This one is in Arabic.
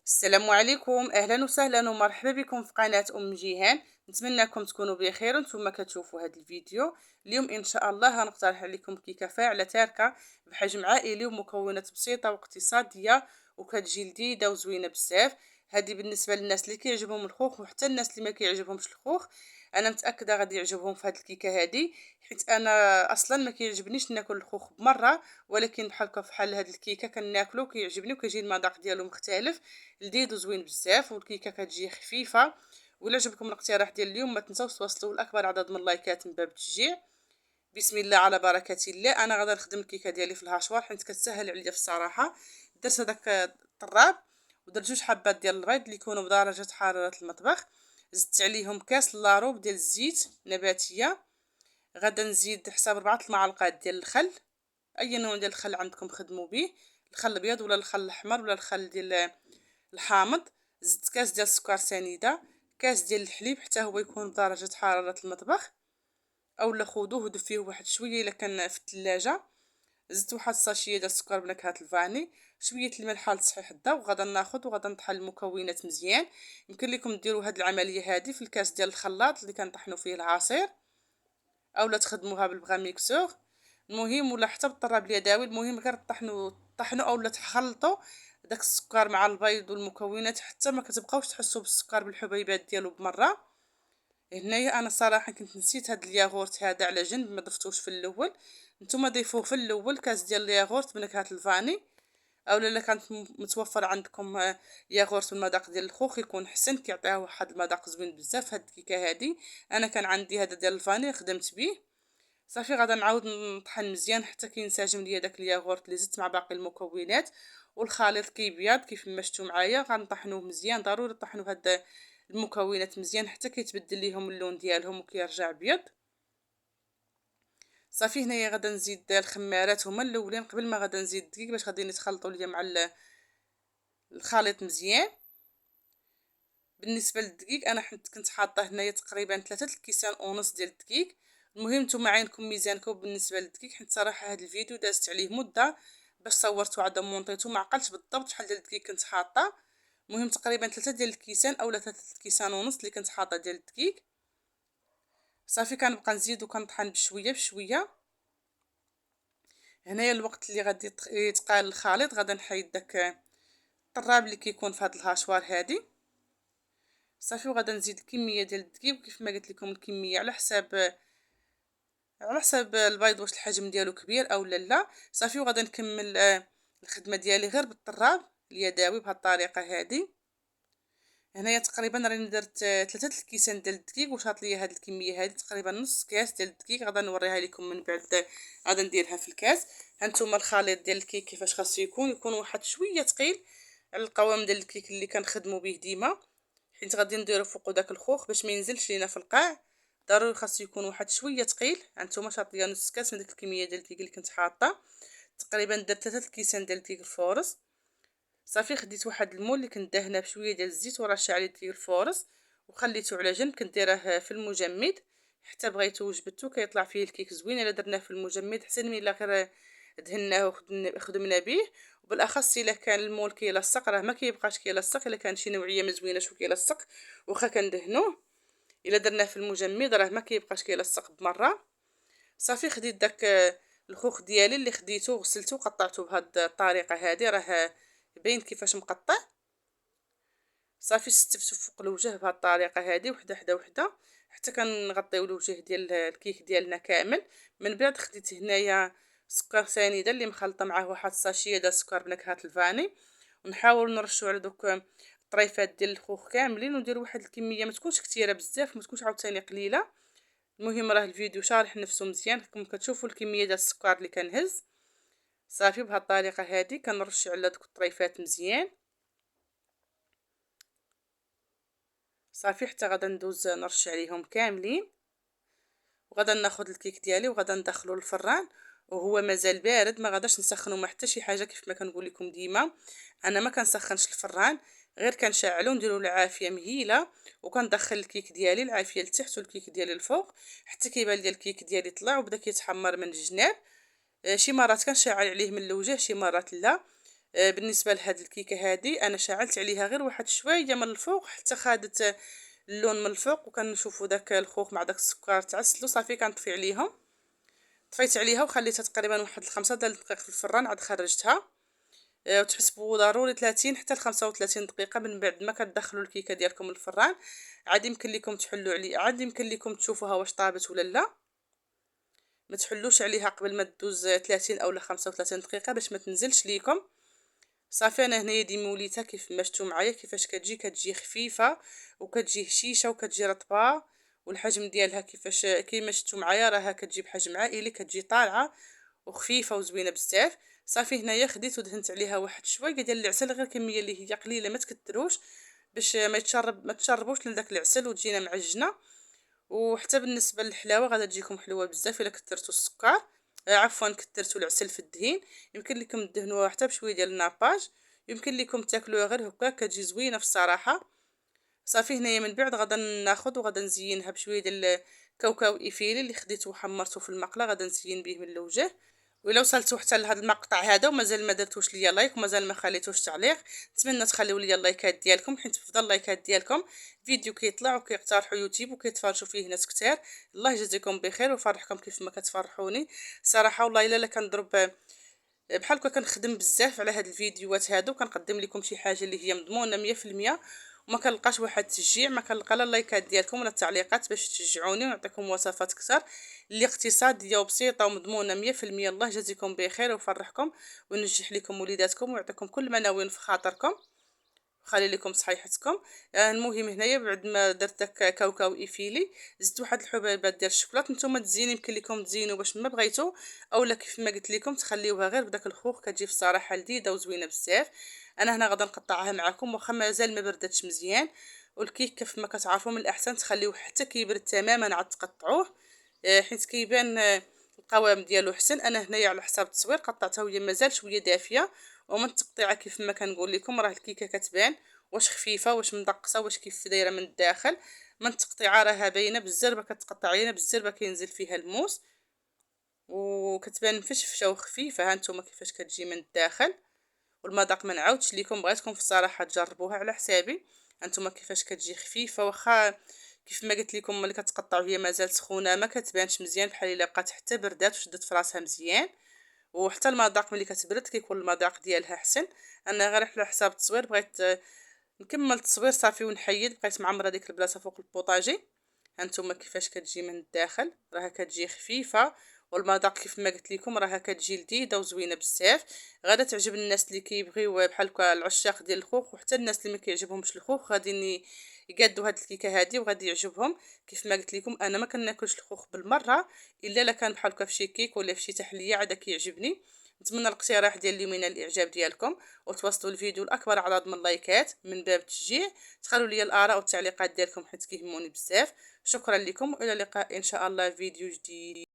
السلام عليكم، اهلا وسهلا ومرحبا بكم في قناة جيهان. نتمنىكم تكونوا بخير وانتم كتشوفوا هذا الفيديو. اليوم ان شاء الله غنقترح عليكم كيكه فاعله تاركه بحجم عائلي ومكونات بسيطه واقتصاديه وكتجي لذيذه وزوينه بزاف. هذه بالنسبه للناس اللي كيعجبهم الخوخ وحتى الناس اللي ما كيعجبهمش الخوخ. انا متاكده غادي يعجبهم في هذه الكيكه هذه، حيت انا اصلا ما كيعجبنيش ناكل الخوخ بمره، ولكن بحال هذه الكيكه كناكلو كيعجبني وكيجي المذاق ديالو مختلف، لذيذ وزوين بزاف، والكيكه كتجي خفيفه. ولا عجبكم الاقتراح ديال اليوم ما تنساوش توصلوا لاكبر عدد من اللايكات من باب التشجيع. بسم الله على بركه الله. انا غادي نخدم الكيكه ديالي في الهاشوار حيت كتسهل عليا في الصراحه. درت هذاك الطراب ودرت جوج حبات ديال البيض اللي يكونوا بدرجه حراره المطبخ. زدت عليهم كاس لاروب ديال الزيت نباتيه. غادا نزيد حساب 4 المعالق ديال الخل، اي نوع ديال الخل عندكم خدموا به، الخل الابيض ولا الخل الاحمر ولا الخل ديال الحامض. زدت كاس ديال السكر سنيده، كاس ديال الحليب حتى هو يكون بدرجه حراره المطبخ، اولا خذوه ودفيوه واحد شويه الا كان في الثلاجه. زدت واحد الساشيه ديال السكر بنكهه الفاني، شويه الملح لتصحيح الذوق. وغادا ناخذ وغادا نطحن المكونات مزيان. يمكن لكم ديروا هذه العمليه هذه في الكاس ديال الخلاط اللي كنطحنوا فيه العصير، اولا تخدموها بالبغا ميكسور، المهم ولا حتى بالطراب اليدوي. المهم غير طحنوا اولا تخلطوا داك السكر مع البيض والمكونات حتى ما كتبقاوش تحسوا بالسكر بالحبيبات ديالو بمره. هنايا انا صراحه كنت نسيت هاد الياغورت هذا على جنب، ما ضفتوش في الاول. نتوما ضيفوه في الاول كاس ديال الياغورت بنكهه الفاني، اولا الا كانت متوفر عندكم ياغورت بالمذاق ديال الخوخ يكون حسن، كيعطيها واحد المذاق زوين بزاف. هاد الكيكه هادي انا كان عندي هذا ديال الفاني خدمت به. صافي غادا نعاود نطحن مزيان حتى كينسجم ليا داك الياغورت اللي زدت مع باقي المكونات، والخليط كيبيض كيف ما شفتوا معايا. غنطحنوه مزيان، ضروري طحنوا هاد المكونات مزيان حتى كيتبدل ليهم اللون ديالهم وكيرجع ابيض. صافي هنايا غادا نزيد الخمارات هما الاولين قبل ما غادا نزيد الدقيق باش غادي يتخلطوا ليا مع الخليط مزيان. بالنسبه للدقيق انا كنت حاطه هنايا تقريبا 3 كيسان ونص ديال الدقيق. المهم نتوما عينكم ميزانكم بالنسبه للدقيق، حيت صراحه هذا الفيديو دازت عليه مده باش صورته عاد مونطيتو ما عقلتش بالضبط شحال ديال الدقيق كنت حاطه. المهم تقريبا 3 ديال الكيسان اولا 3 كيسان ونص اللي كنت حاطه ديال الدقيق. صافي كنبقى نزيد وكنطحن بشويه بشويه. هنايا الوقت اللي غادي يتقال الخليط غادا نحيد داك الطراب اللي كيكون في هاد الهاشوار هادي. صافي وغادا نزيد الكميه ديال الدقيق كيف ما قلت لكم، الكميه على حساب البيض واش الحجم ديالو كبير او لا. صافي وغادا نكمل الخدمه ديالي غير بالطراب اليدوي بهذه الطريقه هذه. هنايا تقريبا راني درت 3 الكيسان ديال الدقيق وشاط ليا هذه الكميه هذه تقريبا نص كاس ديال الدقيق. غادا نوريها لكم من بعد، غادا نديرها في الكاس. هانتوما الخليط ديال الكيك كيفاش خاصو يكون واحد شويه ثقيل على القوام ديال الكيك اللي كنخدموا به ديما، حيت غادي نديرو فوقو داك الخوخ باش ما ينزلش لينا في القاع. ضروري خاصو يكون واحد شويه ثقيل. هانتوما شاط ليا نص كاس من ديك الكميه ديال الدقيق اللي كنت حاطه. تقريبا درت 3 الكيسان ديال الدقيق الفورس. صافي خديت واحد المول اللي كنت دهنه بشويه ديال الزيت ورشه عليه ديال الفورس وخليته على جنب. كنت دايره في المجمد حتى بغيتو وجبدتو كيطلع فيه الكيك زوين. الا درناه في المجمد حسن من الا غير دهناه وخدمنا به. وبالاخص الا كان المول كيلصق راه ما كيبقاش كيلصق، الا كان شي نوعيه ما زويناش وكيلصق واخا كندهنوه. الا درناه في المجمد راه ما كيبقاش كيلصق بمره. صافي خديت داك الخوخ ديالي اللي خديته وغسلته وقطعته بهاد الطريقه هذه، راه باين كيفاش مقطع. صافي ستفتو فوق الوجه بهاد الطريقه هذه وحده حدا وحده حتى كنغطيو الوجه ديال الكيك ديالنا كامل. من بعد خديت هنايا سكر سنيده اللي مخلطه معاه واحد الساشيه ديال السكر بنكهه الفاني، ونحاول نرشو على دوك الطريفات ديال الخوخ كاملين وندير واحد الكميه ما تكونش كثيره بزاف ما تكونش عاوتاني قليله. المهم راه الفيديو شارح نفسه مزيان، كما كتشوفوا الكميه ديال السكر اللي كنهز. صافي بهاد الطريقه هذه كنرش على دوك الطريفات مزيان. صافي حتى غادا ندوز نرش عليهم كاملين. وغادا ناخذ الكيك ديالي وغادا ندخلو للفران وهو مازال بارد. ما غاداش نسخنو ما حتى شي حاجه كيف ما كنقول لكم ديما. انا ما كنسخنش الفران، غير كنشعلو نديرو العافيه مهيله وكندخل الكيك ديالي العافيه لتحت والكيك ديالي الفوق حتى كيبان لي الكيك ديالي طلع وبدا كيتحمر من الجناب. شي مرات كنشعل عليه من الوجه شي مرات لا. بالنسبه لهاد الكيكه هادي انا شعلت عليها غير واحد شويه من الفوق حتى خدت اللون من الفوق، وكنشوفوا داك الخوخ مع داك السكر تعسلوا صافي كنطفي عليهم. طفيت عليها وخليتها تقريبا واحد 5 دقائق في الفران، عاد خرجتها. وتحسبوا ضروري 30 حتى ل 35 دقيقه من بعد ما كتدخلوا الكيكه ديالكم للفران. عاد يمكن لكم تحلوا عليه، عاد يمكن لكم تشوفوها واش طابت ولا لا. ما تحلوش عليها قبل ما تدوز 30 او 35 دقيقه باش ما تنزلش ليكم. صافي انا هنايا ديما وليتها كيف ما شفتوا معايا كيفاش كتجي خفيفه وكتجي هشيشه وكتجي رطبه، والحجم ديالها كيفاش كيما شفتوا معايا راها كتجي بحجم عائلي، كتجي طالعه وخفيفه وزوينه بزاف. صافي هنايا خديت ودهنت عليها واحد شويه ديال العسل، غير كميه اللي هي قليله ما تكتروش باش ما تشربوش لداك العسل وتجينا معجنه. وحتى بالنسبه للحلاوه غادا تجيكم حلوه بزاف الا كثرتوا السكر، عفوا كثرتوا العسل في الدهين. يمكن لكم تدهنوها حتى بشويه ديال الناباج، يمكن لكم تاكلوها غير هكا كتجي زوينه في الصراحه. صافي هنايا من بعد غادا ناخذ وغادا نزينها بشويه ديال كاوكاو ايفيلي اللي خديته وحمرته في المقله، غادا نزين به من الوجه. وإلا وصلتوا حتى لهذا المقطع هذا ومازال ما درتوش ليا لايك ومازال ما خليتوش تعليق، نتمنى تخليو ليا اللايكات ديالكم، حيت بفضل اللايكات ديالكم فيديو كيطلع وكيقترحوا يوتيوب وكيتفرجوا فيه ناس كتار. الله يجازيكم بخير ويفرحكم كيف ما كتفرحوني صراحه. والله الا كنضرب بحال هكا كنخدم بزاف على هاد الفيديوهات هادو، كنقدم لكم شي حاجه اللي هي مضمونه 100%، وما كنلقاش واحد التشجيع، ما كنلقى لا اللايكات ديالكم ولا التعليقات باش تشجعوني ونعطيكم وصفات اكثر اللي اقتصاديه وبسيطه ومضمونه 100%. الله يجازيكم بخير ويفرحكم وينجح لكم وليداتكم ويعطيكم كل ما ناويين في خاطركم، خلي لكم صحيحتكم. المهم هنايا بعد ما درت داك كاوكاو ايفيلي زدت واحد الحبيبات ديال الشوكولاط. نتوما تزينوا يمكن لكم تزينوا باش ما بغيتو، اولا كيف ما قلت لكم تخليوها غير بداك الخوخ كتجي في الصراحه لذيذه وزوينه بزاف. انا هنا غادا نقطعها معكم واخا مازال ما بردتش مزيان، والكيك كيف ما كتعرفوا من الاحسن تخليوه حتى كيبرد تماما عاد تقطعوه، حيت كيبان القوام ديالو حسن. انا هنايا على حساب التصوير قطعتها وهي مازال شويه دافيه، ومن التقطيعه كيف ما كنقول لكم راه الكيكه كتبان واش خفيفه واش مدقصه واش كيف دايره من الداخل. من التقطيعه راها باينه بالزربه، كتقطعينا بالزربه كينزل فيها الموس وكتبان مفشفشه وخفيفه. ها نتوما كيفاش كتجي من الداخل. والمذاق ما نعاودش لكم، بغيتكم في الصراحه تجربوها على حسابي. هانتوما كيفاش كتجي خفيفه، واخا كيف ما قلت لكم ملي كتقطعوا هي مازال سخونه ما كتبانش مزيان بحال الا بقات حتى بردات وشدت في راسها مزيان. وحتى المذاق ملي كتبرد كيكون المذاق ديالها احسن. انا غير على حساب التصوير بغيت نكمل التصوير صافي ونحيد، بقيت معمره ديك البلاصه فوق البوطاجي. هانتوما كيفاش كتجي من الداخل راها كتجي خفيفه، والمذاق كيف ما قلت لكم راها كتجي لذيذه وزوينه بزاف. غادا تعجب الناس اللي كيبغيو بحال هكا العشاق ديال الخوخ، وحتى الناس اللي ما كيعجبهمش الخوخ غادي يقادوا هاد الكيكه هادي وغادي يعجبهم. كيف ما قلت لكم انا ما كناكلش الخوخ بالمره الا لا كان بحال هكا في شي كيك ولا في شي تحليه عاد كيعجبني. نتمنى الاقتراح ديال اليوم ينال الاعجاب ديالكم، وتوصلوا الفيديو لاكبر عدد من اللايكات من باب التشجيع. تخلوا لي الاراء والتعليقات ديالكم حيت كيهموني بزاف. شكرا لكم والى اللقاء ان شاء الله في فيديو جديد.